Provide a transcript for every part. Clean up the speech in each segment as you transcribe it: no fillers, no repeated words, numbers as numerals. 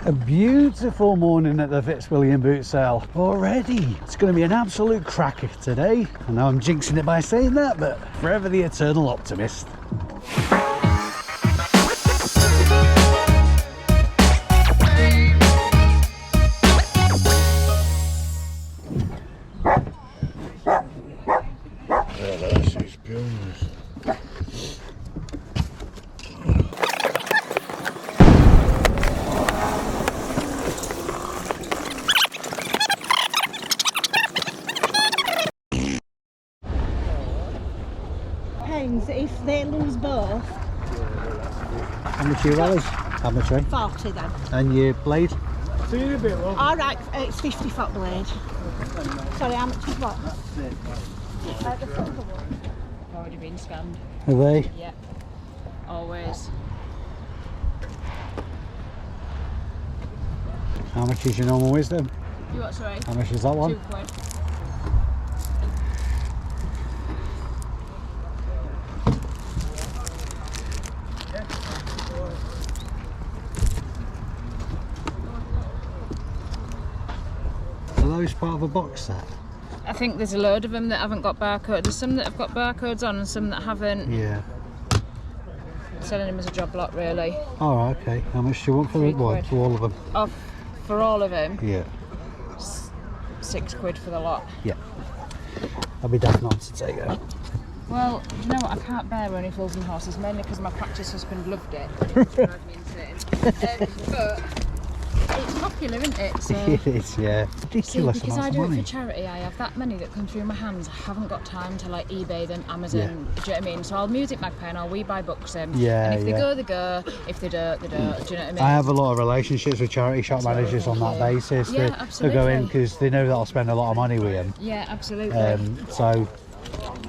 A beautiful morning at the Fitzwilliam Boot Sale already. It's going to be an absolute cracker today. I know I'm jinxing it by saying that, but forever the eternal optimist. If they lose both. How much are your rollers? How much, right? 40 then. And your blade? Alright, it's 50 foot blade. Sorry, how much is what? The silver one. Already been scanned. Are they? Yeah. Always. How much is your normal wisdom? You what, sorry? How much is that one? £2. Are those part of a box set? I think there's a load of them that haven't got barcodes. There's some that have got barcodes on and some that haven't. Yeah. Selling them as a job lot, really. Oh, okay. How much do you want for it? What, for all of them? Oh, for all of them? Yeah. £6 for the lot. Yeah. I'd be daft not to take it. Well, do you know what? I can't bear only fools and horses, mainly because my practice husband loved it. It drove me insane. But it's popular, isn't it? So, It is, yeah. Ridiculous because amounts I of do money. it for charity, I have that many that come through my hands. I haven't got time to like eBay them, Amazon. Yeah. Do you know what I mean? So I'll Music Magpie and I'll WeBuy books them. Yeah, And if they yeah. go, they go. If they don't, they don't. Do you know what I mean? I have a lot of relationships with charity shop managers on that basis. Yeah, They go in absolutely. because they know that I'll spend a lot of money with them. Yeah, absolutely. So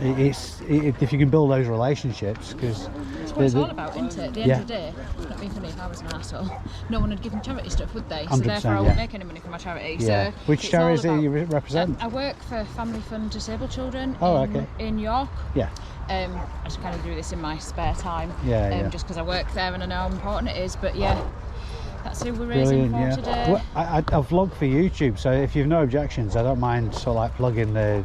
if you can build those relationships, because That's what it's all about, isn't it? At the end Yeah. of the day, it's not me for me if I was an arsehole. No one would give them charity stuff, would they? So 100%, therefore I yeah. wouldn't make any money from my charity. yeah. So Which it's charities all do you about- represent? I work for Family Fund Disabled Children in York. Yeah. I just kind of do this in my spare time. Yeah, yeah. Just because I work there and I know how important it is. But yeah, that's who we're raising Brilliant, for yeah. today. Well, I vlog for YouTube, so if you've no objections, I don't mind sort of like plugging the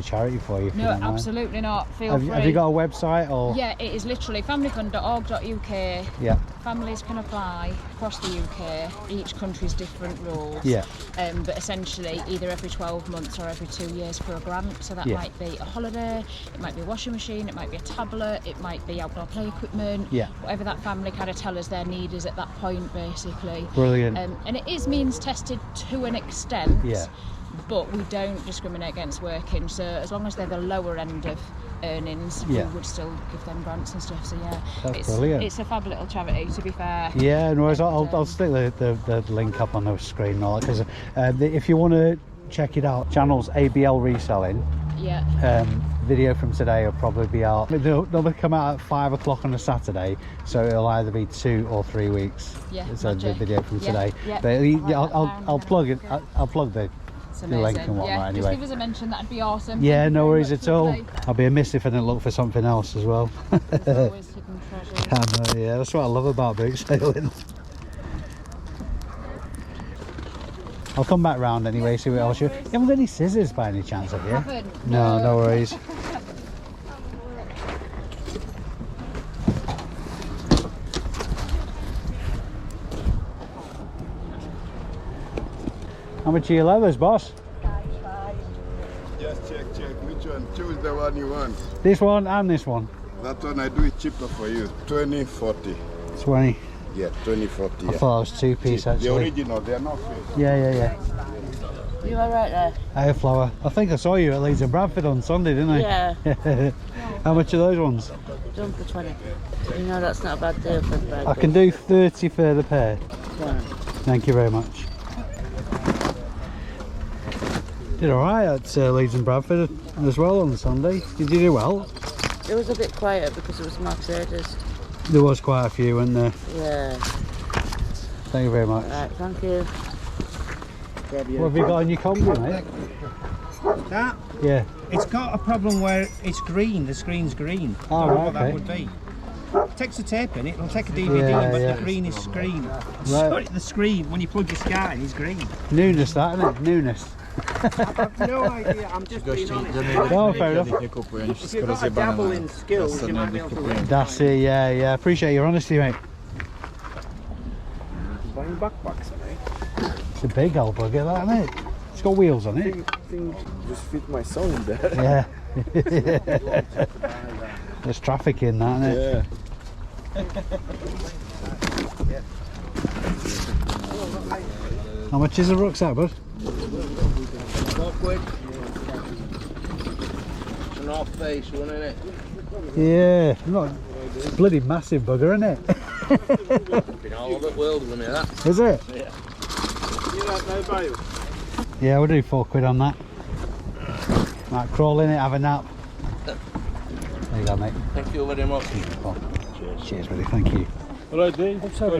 charity for you. If you No, don't mind. absolutely not. Feel Have, free. have you got a website or? Yeah, it is literally familyfund.org.uk. Yeah. Families can apply across the UK. Each country's different rules. Yeah. But essentially, either every 12 months or every 2 years for a grant. So that Yeah. might be a holiday, it might be a washing machine, it might be a tablet, it might be outdoor play equipment. Yeah. Whatever that family kind of tell us their need is at that point, basically. Brilliant. And it is means tested to an extent. Yeah. But we don't discriminate against working. So as long as they're the lower end of earnings, Yeah. we would still give them grants and stuff. So yeah, That's brilliant. It's a fab little charity, to be fair. Yeah, no worries. I'll stick the link up on the screen and all that, because if you want to check it out, channel's ABLreselling. Yeah. Video from today will probably be out. They'll come out at 5 o'clock on a Saturday, so it'll either be 2 or 3 weeks. Yeah, So the magic. video from Yeah, today. yeah. But I'll I'll plug it. I'll plug the It's the amazing. link and whatnot yeah, anyway. just give us a mention, that'd be awesome. Yeah, Thank you no very worries much, at all. lovely. I'll be amiss if I didn't look for something else as well. There's always hidden treasures. I know, yeah, that's what I love about boot sailing. I'll come back round anyway, see what else you haven't got any scissors by any chance, have you? Haven't. No, no worries. How much are your leathers, boss? Just check which one. Choose the one you want. This one and this one. That one I do it cheaper for you. 20, 40. 20. Yeah, 20, 40. I Yeah. thought it was two-piece The actually. original, they are not fake. Yeah. You are right there. Hey, Flower. I think I saw you at Leeds and Bradford on Sunday, didn't I? Yeah. How much are those ones? Done for 20. You know that's not a bad deal for the bag. I can do 30 for the pair. Yeah. Thank you very much. Did alright at Leeds and Bradford as well on Sunday. Did you do well? It was a bit quiet because it was my traders. There was quite a few, weren't there? Yeah. Thank you very much. Right, thank you. What have you got on your combi, mate? That? Yeah. It's got a problem where it's green, the screen's green. Oh, Don't know right, what that okay. would be. takes the tape in it, it'll take a DVD, but yeah. the green is screen. Right. Sorry, the screen, when you plug your Sky in, is green. Newness, that, isn't it? Newness. I've no idea, I'm just being honest. Oh, fair enough. If you've got a dabble in skills, you might be able to win. That's it, yeah, yeah. Appreciate your honesty, mate. Buying backpacks, mate. It's a big old bugger, that, isn't it? It's got wheels on it. Thing just fit my son in there. Yeah. There's traffic in that, isn't it? Yeah. How much is a rucksack, bud? £4. It's an off face one, isn't it? Yeah. Not, it's a bloody massive bugger, isn't it? Been all over the world with me, that. Is it? Yeah. You like no value? Yeah, we'll do £4 on that. Right, crawl in it, have a nap. There you go, mate. Thank you very much. Oh, cheers, buddy. Thank you. Alright, Dean. What's up,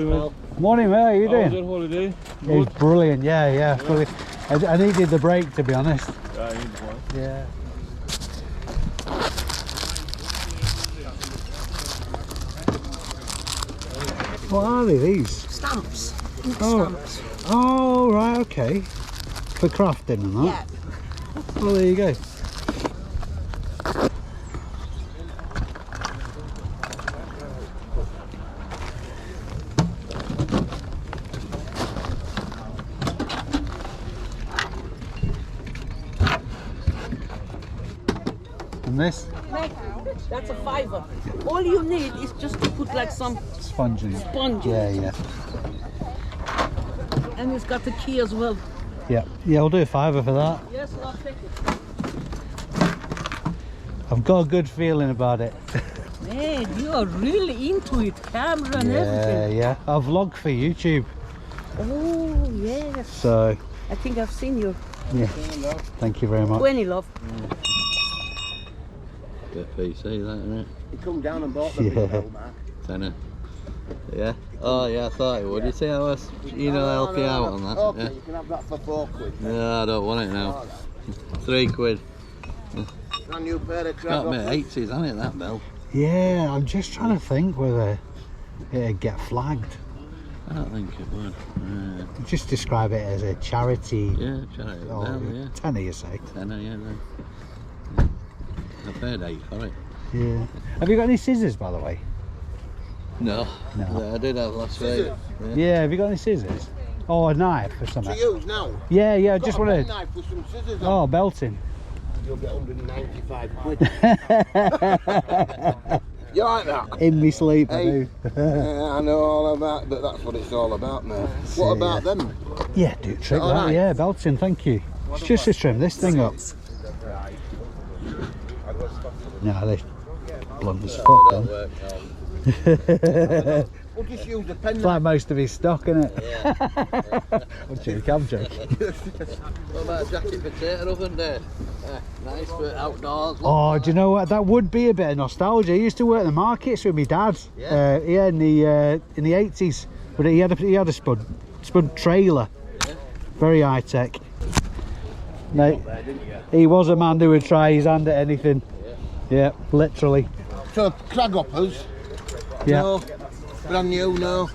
Morning, mate. How are you How was doing? your holiday? It was brilliant. Yeah, yeah. Brilliant. I needed the break, to be honest. Yeah, I need one. Yeah. What are they, these? Stamps. Ink Oh. stamps. Oh, right, okay. For crafting and that? Yeah. Oh, there you go. And this? That's a £5. All you need is just to put like some Sponge in it. sponge in Yeah, it. yeah. And it's got the key as well. Yeah, yeah, I'll do a £5 for that. Yes, I'll take it. I've got a good feeling about it. Man, you are really into it, camera and Yeah, everything. yeah. I'll vlog for YouTube. Oh, yes. So, I think I've seen you. yeah. Thank you very much. 20, love. Bit PC, that, isn't it? You come down and bought the Yeah. big bell, Mark. Tenner. Yeah. Oh, yeah, I thought it would. You see how I, help you out on that? Okay, Yeah. you can have that for £4. Yeah, I don't want it now. £3. Brand new pair of Got me travel. 80s, hasn't it, that bell? Yeah, I'm just trying to think whether it'd get flagged. I don't think it would. Just describe it as a charity. Yeah, charity Or bell, yeah. tenner, you say? Tenner, yeah. I paid 8 for it. Yeah. Have you got any scissors, by the way? No. No. Yeah, I did have last week. Yeah, have you got any scissors? Or a knife or something? To use now. Yeah, yeah, I just Got a wanted. knife with some scissors on. Oh, belting. You'll get £195. You like that? In me sleep, I Hey. do. Yeah, I know all of that, but that's what it's all about, mate. What about them? Yeah, do trick All that. right. Yeah, belting, thank you. It's just to trim this thing up. No, they blunt as fuck. Don't Then. work. We'll just use a pen. It's like most of his stock, isn't it? Yeah. I'm joking. What about a jacket potato oven there? Nice for outdoors. Oh, do you know what? That would be a bit of nostalgia. I used to work the markets with my dad. Yeah. Yeah, in the 80s. But he had a spud trailer. Yeah. Very high tech. No, he was a man who would try his hand at anything. Yeah, literally. So, crag hoppers? Yeah. No. Brand new, no.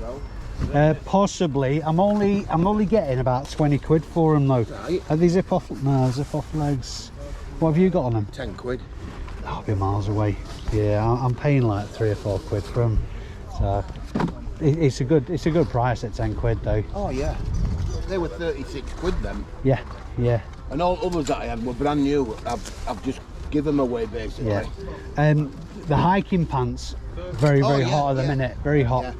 Possibly. I'm only getting about £20 for them though. Right. Are these zip off? No, zip off legs. What have you got on them? £10. That'll be miles away. Yeah, I'm paying like £3 or £4 for them. So it's a good price at £10 though. Oh yeah. They were £36 then. Yeah, yeah, And all others that I had were brand new. I've just given them away basically. yeah. The hiking pants, very Oh, yeah, hot at the yeah. minute. Very hot. Yeah.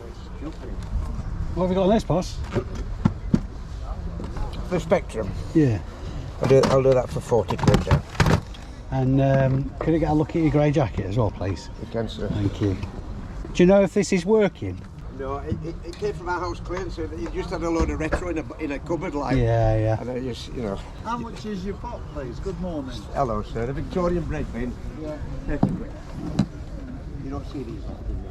What have you got on this, boss? For Spectrum. Yeah. I'll do that for £40 then. And could I get a look at your grey jacket as well, please? You can, sir. Thank you. Do you know if this is working? No, it came from our house clean, so it just had a load of retro in a cupboard like. Yeah, yeah. And I just, you know. How much is your pot, please? Good morning. Hello, sir. The Victorian bread bin. Yeah. £30. You don't see these often now.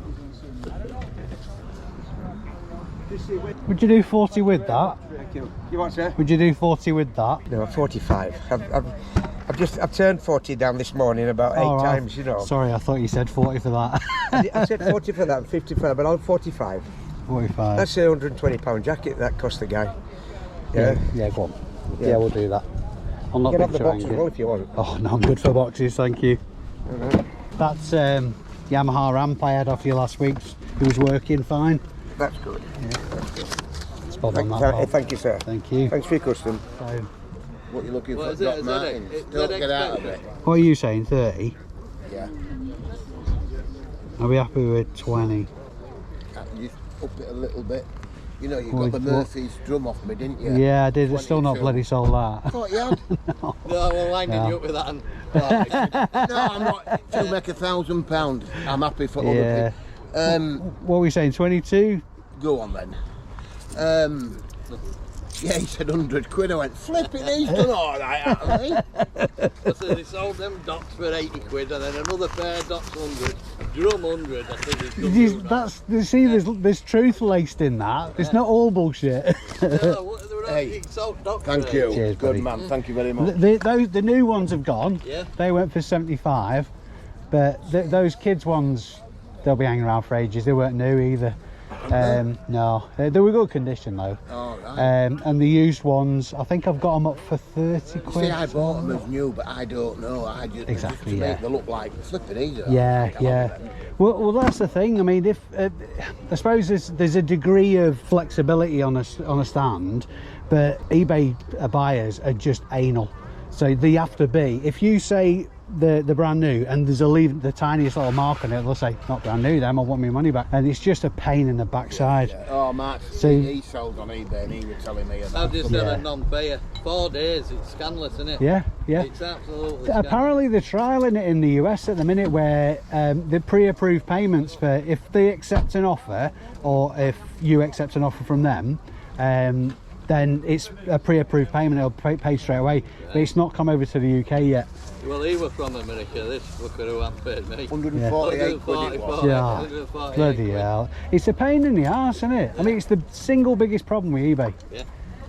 Would you do 40 with that? Thank you. You want, sir? Would you do 40 with that? No, 45. I've turned 40 down this morning about 8 Oh, times, you know. Sorry, I thought you said 40 for that. I said 40 for that and 50 for that, but I'm 45. 45. That's a £120 jacket that cost the guy. Yeah, go on. Yeah, we'll do that. I'll not You can have the picture box as hang well it. if you want. Oh, no, I'm good for boxes, thank you. That's Yamaha ramp I had off you last week. It was working fine. That's good. Spot on that, Bob. Thank you, sir. Thank you. Thanks for your custom. So, What you looking What for? is it? Doc Is Martens. it Don't get out of it. what are you saying, 30? Yeah. I'll be happy with 20. You up it a little bit. You know, you What- got the Murphy's drum off me, didn't you? Yeah, I did. It's still not 22. bloody sold that. I thought you had. No, we're winding No. you up with that. And, No, I'm not. To make £1,000, I'm happy for Yeah. other people. What were we saying, 22? Go on then. Yeah, he said 100 quid. I went, flipping, he's done all right, hasn't he? so they sold them docks for 80 quid and then another pair of docks 100. Drum 100, I think it's done you right. That's, you see, there's truth laced in that. It's not all bullshit. No, they were not, Hey, you sold docks Thank for you. 80. Cheers, Good buddy. man, thank you very much. The new ones have gone. Yeah. They went for 75, but those kids ones, they'll be hanging around for ages. They weren't new either. No, they were good condition though. All right. And the used ones, I think I've got them up for 30 quid. See, I bought them as new, but I don't know. I just, Exactly, just to yeah. make them look like flipping easy. Yeah. Well, that's the thing. I mean, if I suppose there's a degree of flexibility on a stand, but eBay buyers are just anal. So they have to be. If you say the brand new and there's the tiniest little mark on it, they'll say not brand new. Then I want my money back, and it's just a pain in the backside. Oh, Matt, So- he sold on eBay and he was telling me I've about just done a non-payer. 4 days, it's scandalous, isn't it? Yeah. It's absolutely scandalous. Apparently they're trialling it in the US at the minute, where the pre-approved payments for if they accept an offer or if you accept an offer from them, then it's a pre-approved payment. It'll pay straight away, but it's not come over to the UK yet. Well, he was from America, this fucker who hasn't paid me. 148 quid it was. Yeah. 148 Bloody quid. hell, it's a pain in the arse, isn't it? I mean, it's the single biggest problem with eBay. Yeah.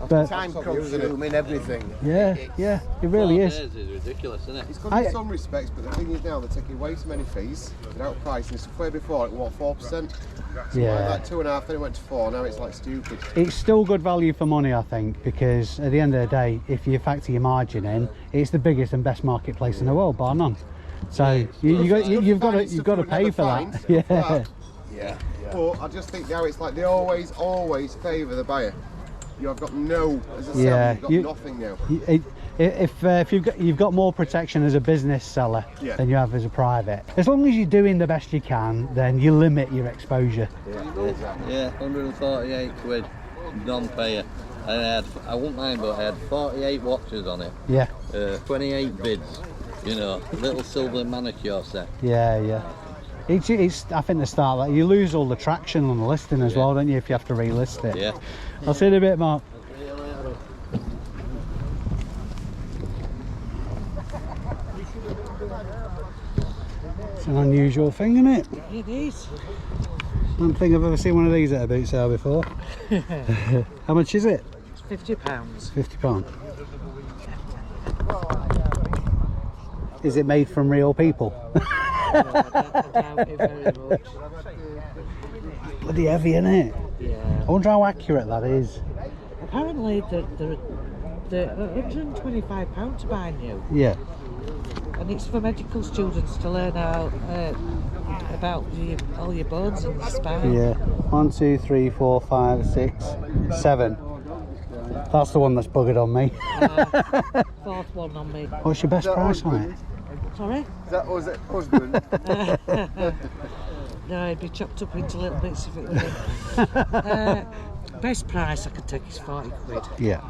But Time consuming, everything. yeah, it really 4 is. days is ridiculous, isn't it? It's good in some respects, but the thing is now they're taking way too many fees without pricing. So where before it was 4%. So Yeah. like 2.5, then it went to 4. Now it's like stupid. It's still good value for money, I think, because at the end of the day, if you factor your margin in, it's the biggest and best marketplace in the world, bar none. So you've got to pay for that. Yeah. Yeah. But I just think now it's like they always favour the buyer. You've got no, as a seller, Yeah, you've got nothing now. If you've got more protection as a business seller Yeah. than you have as a private, as long as you're doing the best you can, then you limit your exposure. Yeah, 148 quid, non-payer. And I wouldn't mind, but I had 48 watches on it, Yeah, 28 bids, you know, little silver manicure set. yeah. It's I think the start like you lose all the traction on the listing as well, don't you? If you have to relist it. Yeah. I'll see you in a bit, Mark. It's an unusual thing, isn't it? It is. I don't think I've ever seen one of these at a boot sale before. How much is it? It's £50. £50. Is it made from real people? I doubt it very much. Bloody heavy, isn't it? Yeah. I wonder how accurate that is. Apparently they're £125 to buy new, Yeah. and it's for medical students to learn how about all your bones and your spine. Yeah. 1, 2, 3, 4, 5, 6, 7. That's the one that's buggered on me. Fourth one on me. What's your best price on it? Sorry? Is that was it husband? No, it'd be chopped up into little bits if it was. Best price I could take is 40 quid. Yeah.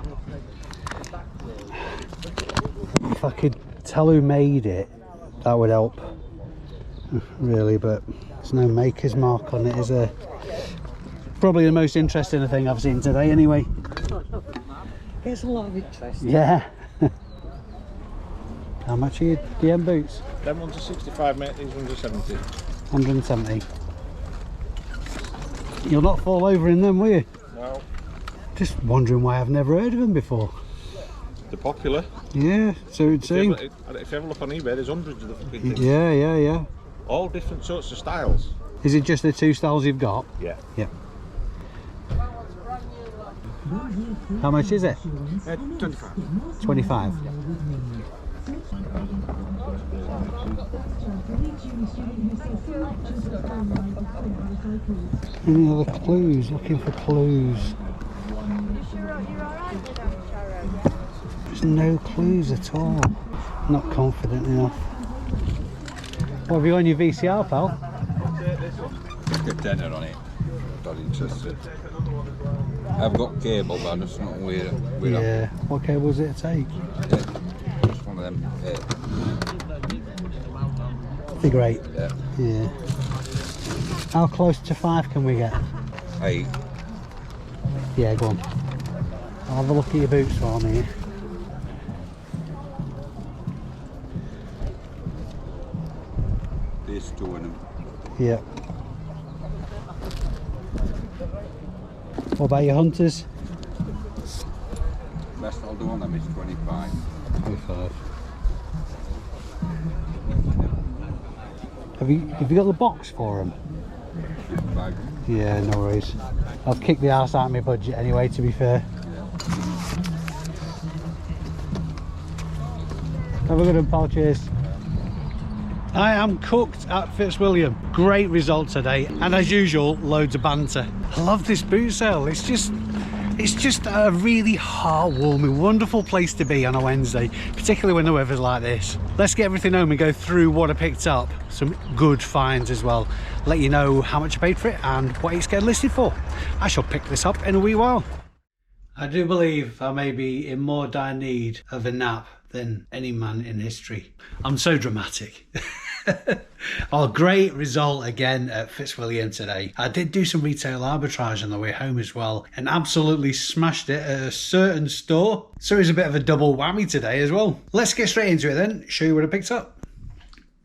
If I could tell who made it, that would help. Really, but there's no maker's mark on it, is there? Probably the most interesting thing I've seen today, anyway. It's a lot of interest. Yeah. How much are your DM boots? Them ones are 65, mate. These ones are 70. 170. You'll not fall over in them, will you? No. Just wondering why I've never heard of them before. They're popular. Yeah, so it's saying. If you ever look on eBay, there's hundreds of the fucking things. Yeah. All different sorts of styles. Is it just the 2 styles you've got? Yeah. Yeah. How much is it? 25. 25. Any other clues? Looking for clues. There's no clues at all. Not confident enough. What have you on your VCR, pal? Get tenner on it. Not interested. I've got cable, but I'm just not where Yeah. What cable was it to take? just one of them. Figure 8. Yeah. How close to 5 can we get? 8. Yeah, go on. I'll have a look at your boots for me. There's 2 in them. Yeah. What about your hunters? Best I'll do on them is 25. 25. Have you got the box for them? Bag. Yeah, no worries. I've kicked the arse out of my budget anyway, to be fair. Have a good one, pal. Cheers. I am cooked at Fitzwilliam. Great result today, and as usual, loads of banter. I love this boot sale. It's just a really heartwarming, wonderful place to be on a Wednesday, particularly when the weather's like this. Let's get everything home and go through what I picked up. Some good finds as well. Let you know how much I paid for it and what it's getting listed for. I shall pick this up in a wee while. I do believe I may be in more dire need of a nap than any man in history. I'm so dramatic. Oh, great result again at Fitzwilliam today. I did do some retail arbitrage on the way home as well and absolutely smashed it at a certain store. So it was a bit of a double whammy today as well. Let's get straight into it then, show you what I picked up.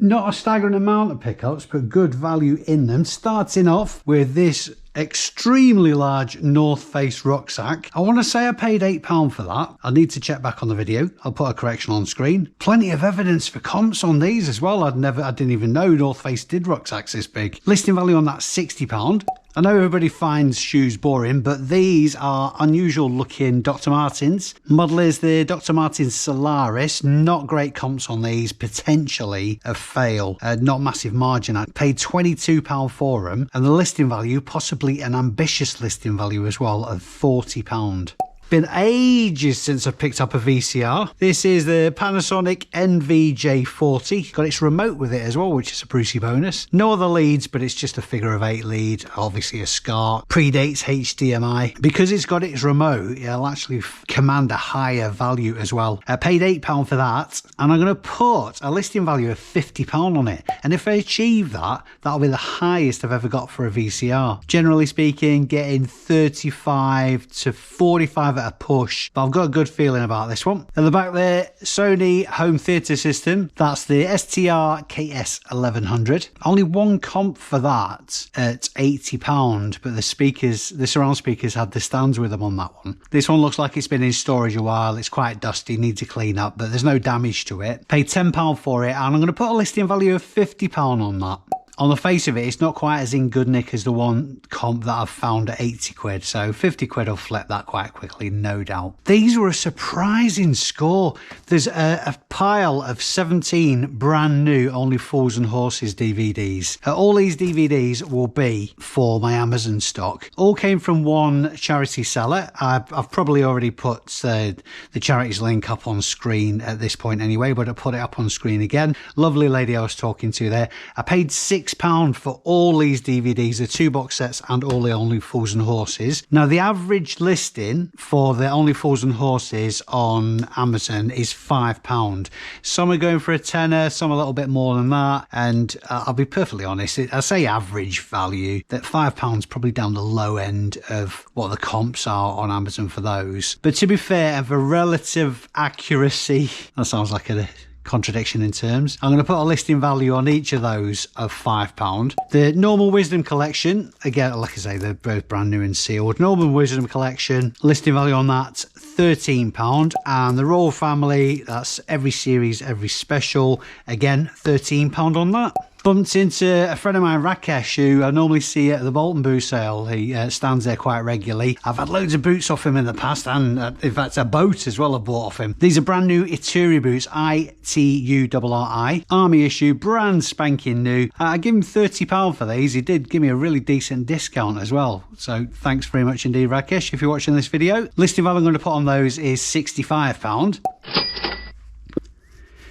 Not a staggering amount of pickups, but good value in them. Starting off with this extremely large North Face rucksack. I want to say I paid £8 for that. I need to check back on the video. I'll put a correction on screen. Plenty of evidence for comps on these as well. I didn't even know North Face did rucksacks this big. Listing value on that £60. I know everybody finds shoes boring, but these are unusual looking Dr. Martens. Model is the Dr. Martens Solaris. Not great comps on these, potentially a fail. Not massive margin. I paid £22 for them, and the listing value, possibly an ambitious listing value as well, of £40. Been ages since I've picked up a VCR. This is the Panasonic NVJ40. Got its remote with it as well, which is a Brucey bonus. No other leads, but it's just a figure of 8 lead. Obviously a SCART. Predates HDMI. Because it's got its remote, it'll actually command a higher value as well. I paid £8 for that, and I'm going to put a listing value of £50 on it. And if I achieve that, that'll be the highest I've ever got for a VCR. Generally speaking, getting 35 to 45 at a push, but I've got a good feeling about this one. At the back there, Sony home theatre system. That's the STR KS1100. Only one comp for that at £80, but the surround speakers had the stands with them on that one. This one looks like it's been in storage a while. It's quite dusty, needs to clean up, but there's no damage to it. Paid £10 for it, and I'm going to put a listing value of £50 on that. On the face of it, it's not quite as in good nick as the one comp that I've found at 80 quid. So 50 quid will flip that quite quickly, no doubt. These were a surprising score. There's a pile of 17 brand new Only Fools and Horses DVDs. All these DVDs will be for my Amazon stock. All came from one charity seller. I've probably already put the charity's link up on screen at this point anyway, but I'll put it up on screen again. Lovely lady I was talking to there. I paid £6 for all these DVDs, the 2 box sets and all the Only Fools and Horses. Now the average listing for the Only Fools and Horses on Amazon is £5. Some are going for a tenner, some a little bit more than that, and I'll be perfectly honest, I say average value, that £5 probably down the low end of what the comps are on Amazon for those. But to be fair, and for relative accuracy, that sounds like a contradiction in terms, I'm going to put a listing value on each of those of £5. The Normal Wisdom Collection, again, like I say, they're both brand new and sealed. Normal Wisdom Collection, listing value on that £13, and the Royal Family, that's every series, every special, again £13 on that. Bumped into a friend of mine, Rakesh, who I normally see at the Bolton Boot Sale. He stands there quite regularly. I've had loads of boots off him in the past, and in fact a boat as well I've bought off him. These are brand new Ituri boots, ITURRI, army issue, brand spanking new. I give him £30 for these. He did give me a really decent discount as well, so thanks very much indeed, Rakesh, if you're watching this video. Listing value I'm going to put on those is £65.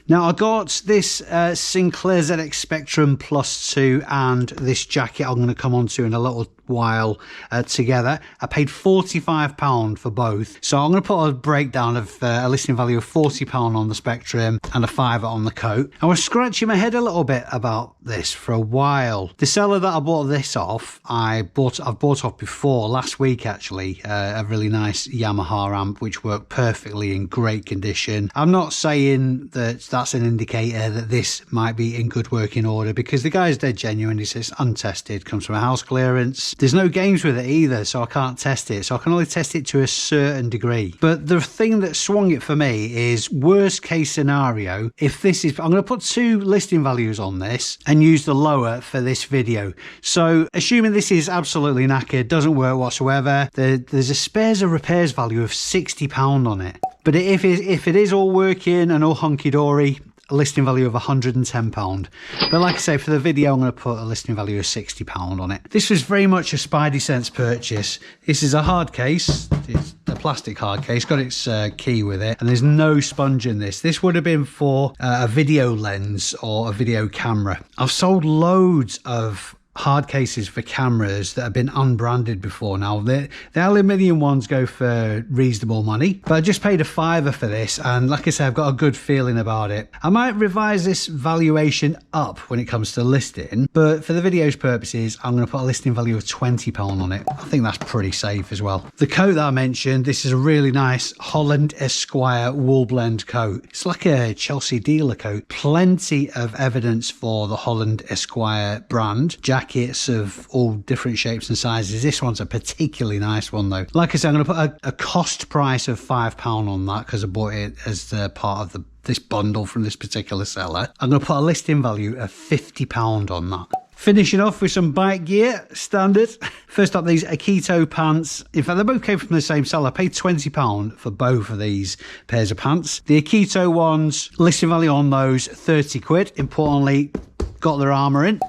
Now, I got this Sinclair ZX Spectrum Plus 2 and this jacket I'm going to come on to in a little while together. I paid £45 for both. So I'm going to put a breakdown of a listing value of £40 on the Spectrum and a £5 on the coat. I was scratching my head a little bit about this for a while. The seller that I bought this off, I've bought off before, last week actually, a really nice Yamaha amp which worked perfectly, in great condition. I'm not saying that that's an indicator that this might be in good working order, because the guy's dead genuine. He says untested, comes from a house clearance. There's no games with it either, so I can't test it. So I can only test it to a certain degree. But the thing that swung it for me is worst case scenario. If this is, I'm going to put 2 listing values on this and use the lower for this video. So assuming this is absolutely knackered, doesn't work whatsoever, there's a spares and repairs value of £60 on it. But if it is all working and all hunky-dory, a listing value of £110. But like I say, for the video I'm going to put a listing value of £60 on it. This was very much a Spidey Sense purchase. This is a hard case. It's a plastic hard case, got its key with it, and there's no sponge in this. This would have been for a video lens or a video camera. I've sold loads of hard cases for cameras that have been unbranded before. Now the aluminium ones go for reasonable money, but I just paid a £5 for this, and like I say, I've got a good feeling about it. I might revise this valuation up when it comes to listing, but for the video's purposes I'm going to put a listing value of £20 on it. I think that's pretty safe as well. The coat that I mentioned, this is a really nice Holland Esquire wool blend coat. It's like a Chelsea dealer coat. Plenty of evidence for the Holland Esquire brand. Jackets of all different shapes and sizes. This one's a particularly nice one though. Like I said, I'm going to put a cost price of £5 on that because I bought it as the part of this bundle from this particular seller. I'm going to put a listing value of £50 on that. Finishing off with some bike gear, standard. First up, these Akito pants. In fact, they both came from the same seller. I paid £20 for both of these pairs of pants. The Akito ones, listing value on those, 30 quid. Importantly, got their armour in.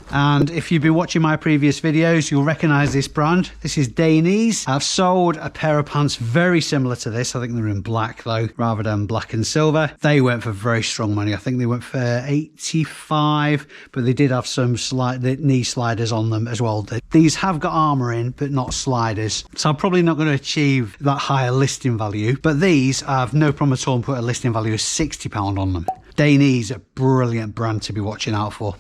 And if you've been watching my previous videos, you'll recognise this brand. This is Dainese. I've sold a pair of pants very similar to this. I think they're in black though, rather than black and silver. They went for very strong money. I think they went for 85, but they did have some knee sliders on them as well. These have got armour in, but not sliders. So I'm probably not going to achieve that higher listing value, but these I have no problem at all and put a listing value of £60 on them. Dainese, a brilliant brand to be watching out for.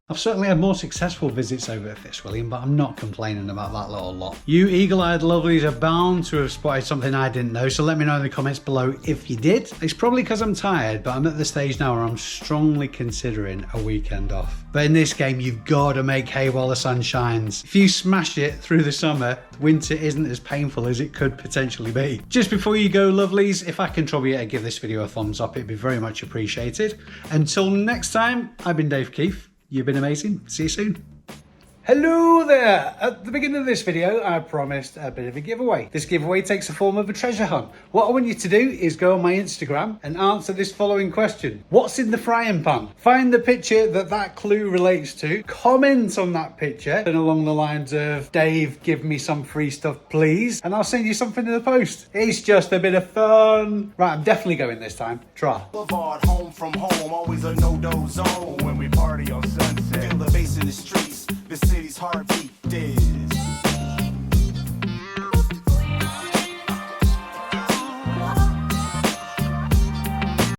I've certainly had more successful visits over at Fitzwilliam, but I'm not complaining about that little lot. You eagle-eyed lovelies are bound to have spotted something I didn't know, so let me know in the comments below if you did. It's probably because I'm tired, but I'm at the stage now where I'm strongly considering a weekend off. But in this game, you've got to make hay while the sun shines. If you smash it through the summer, winter isn't as painful as it could potentially be. Just before you go, lovelies, if I can trouble you to give this video a thumbs up, it'd be very much appreciated. Until next time, I've been Dave Keeffe. You've been amazing. See you soon. Hello there! At the beginning of this video, I promised a bit of a giveaway. This giveaway takes the form of a treasure hunt. What I want you to do is go on my Instagram and answer this following question. What's in the frying pan? Find the picture that clue relates to, comment on that picture, and along the lines of, Dave, give me some free stuff, please, and I'll send you something in the post. It's just a bit of fun. Right, I'm definitely going this time. Try. Home from home, always a no-do zone when we party on Sunset. Feel the bass in the streets. The city's hard